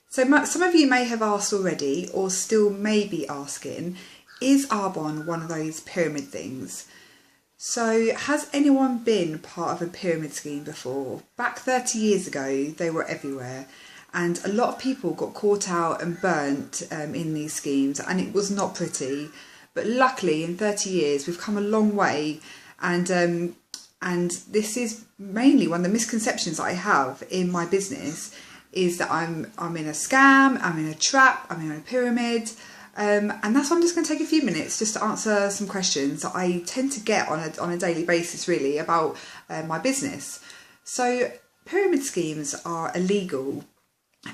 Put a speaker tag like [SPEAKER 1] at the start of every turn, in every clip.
[SPEAKER 1] So some of you may have asked already, or still may be asking, is Arbonne one of those pyramid things? So has anyone been part of a pyramid scheme before? Back 30 years ago, they were everywhere. And a lot of people got caught out and burnt in these schemes, and it was not pretty. But luckily, in 30 years, we've come a long way. And this is mainly one of the misconceptions that I have in my business, is that I'm in a scam, I'm in a trap, I'm in a pyramid. And that's why I'm just going to take a few minutes just to answer some questions that I tend to get on a daily basis, really, about my business. So pyramid schemes are illegal,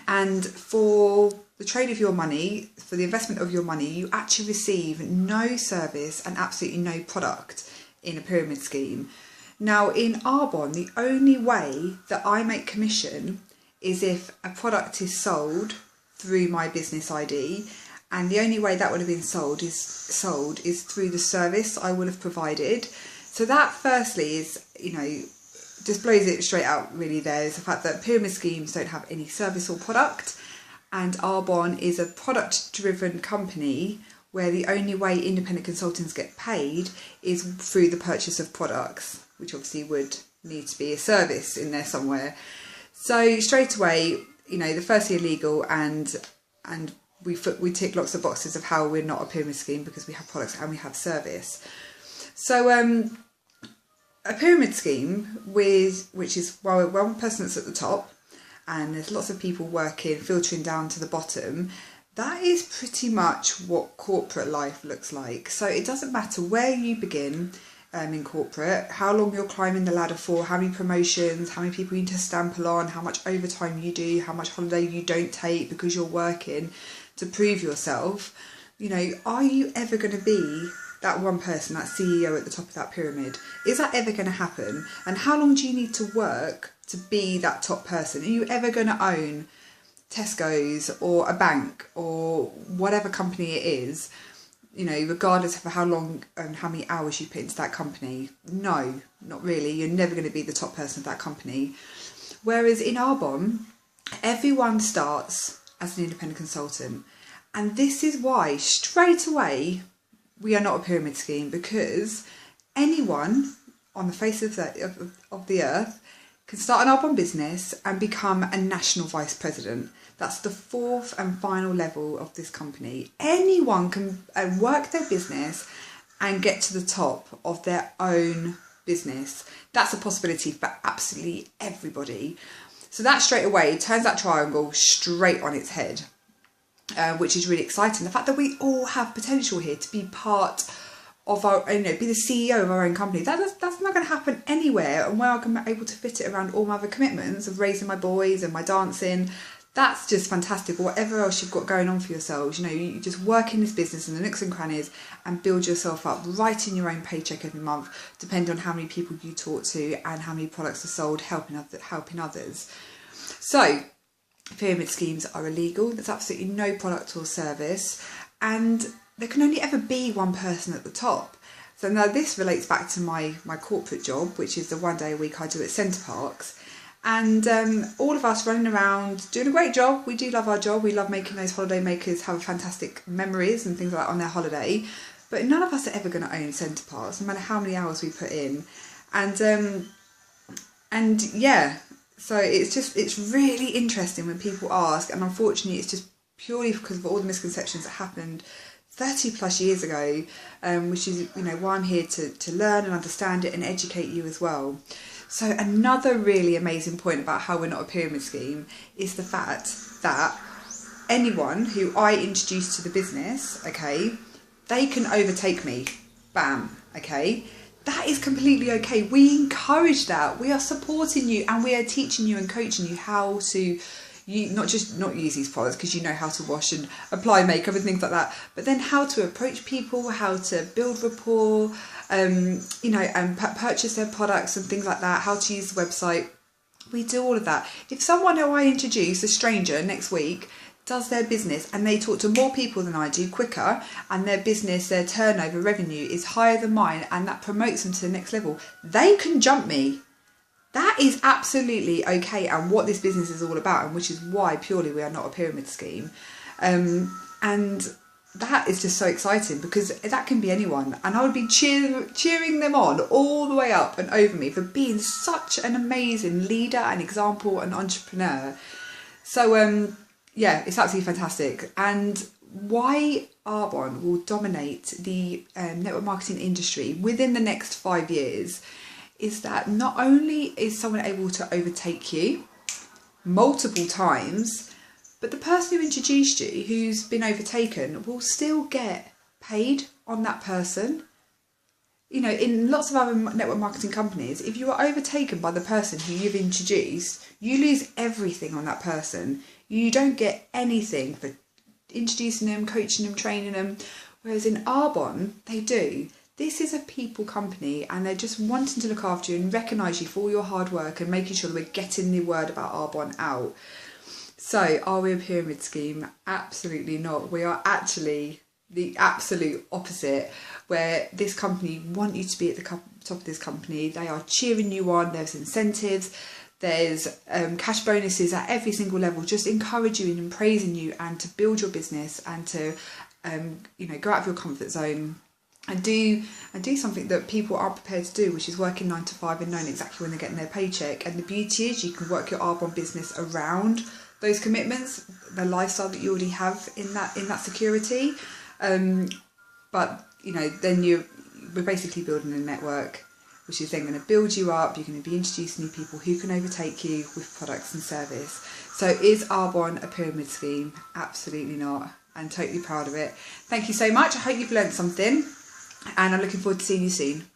[SPEAKER 1] and for the trade of your money, for the investment of your money, you actually receive no service and absolutely no product in a pyramid scheme. Now in Arbonne, the only way that I make commission is if a product is sold through my business ID, and the only way that would have been sold is through the service I would have provided. So that firstly is, just blows it straight out really there, is the fact that pyramid schemes don't have any service or product, and Arbonne is a product driven company where the only way independent consultants get paid is through the purchase of products, which obviously would need to be a service in there somewhere. So straight away, the firstly illegal, and we tick lots of boxes of how we're not a pyramid scheme because we have products and we have service. So a pyramid scheme which is one person that's at the top and there's lots of people working, filtering down to the bottom, that is pretty much what corporate life looks like. So it doesn't matter where you begin in corporate, how long you're climbing the ladder for, how many promotions, how many people you need to stample on, how much overtime you do, how much holiday you don't take because you're working to prove yourself. Are you ever going to be that one person, that CEO at the top of that pyramid? Is that ever going to happen? And how long do you need to work to be that top person? Are you ever going to own Tesco's or a bank or whatever company it is, regardless of how long and how many hours you put into that company? No, not really. You're never going to be the top person of that company. Whereas in Arbonne, everyone starts as an independent consultant. And this is why straight away we are not a pyramid scheme, because anyone on the face of the earth can start an Arbonne business and become a national vice president. That's the fourth and final level of this company. Anyone can work their business and get to the top of their own business. That's a possibility for absolutely everybody. So that straight away turns that triangle straight on its head, which is really exciting. The fact that we all have potential here to be part of our, be the CEO of our own company. That's not going to happen anywhere. And where I'm able to fit it around all my other commitments of raising my boys and my dancing, that's just fantastic. Or whatever else you've got going on for yourselves, you just work in this business in the nooks and crannies and build yourself up, right in your own paycheck every month, depending on how many people you talk to and how many products are sold, helping others. So pyramid schemes are illegal. There's absolutely no product or service, and there can only ever be one person at the top. So now this relates back to my corporate job, which is the one day a week I do at Centre Parks. And all of us running around doing a great job. We do love our job. We love making those holiday makers have fantastic memories and things like that on their holiday. But none of us are ever going to own Centre Parks, no matter how many hours we put in. And yeah, so it's really interesting when people ask, and unfortunately it's just purely because of all the misconceptions that happened 30 plus years ago, which is why I'm here to learn and understand it and educate you as well. So another really amazing point about how we're not a pyramid scheme is the fact that anyone who I introduce to the business, okay, they can overtake me. Bam, okay. That is completely okay. We encourage that. We are supporting you and we are teaching you and coaching you how to not use these products because you know how to wash and apply makeup and things like that, but then how to approach people, how to build rapport, and purchase their products and things like that, how to use the website. We do all of that. If someone who I introduce, a stranger, next week, does their business and they talk to more people than I do quicker, and their business, their turnover revenue is higher than mine, and that promotes them to the next level, they can jump me. that is absolutely okay, and what this business is all about, and which is why purely we are not a pyramid scheme. And that is just so exciting, because that can be anyone, and I would be cheering them on all the way up and over me for being such an amazing leader and example and entrepreneur. So yeah, it's absolutely fantastic. And why Arbonne will dominate the network marketing industry within the next 5 years is that not only is someone able to overtake you multiple times, but the person who introduced you, who's been overtaken, will still get paid on that person. You know, in lots of other network marketing companies, if you are overtaken by the person who you've introduced, you lose everything on that person. You don't get anything for introducing them, coaching them, training them. Whereas in Arbonne, they do. This is a people company, and they're just wanting to look after you and recognise you for all your hard work and making sure that we're getting the word about Arbonne out. So, are we a pyramid scheme? Absolutely not. We are actually the absolute opposite, where this company want you to be at the top of this company. They are cheering you on. There's incentives. There's cash bonuses at every single level, just encourage you and praising you, and to build your business and to go out of your comfort zone and do something that people aren't prepared to do, which is working 9 to 5 and knowing exactly when they're getting their paycheck. And the beauty is you can work your Arbonne business around those commitments, the lifestyle that you already have in that security. But then we're basically building a network, which is then going to build you up. You're going to be introducing new people who can overtake you with products and service. So is Arbonne a pyramid scheme? Absolutely not. I'm totally proud of it. Thank you so much. I hope you've learned something, and I'm looking forward to seeing you soon.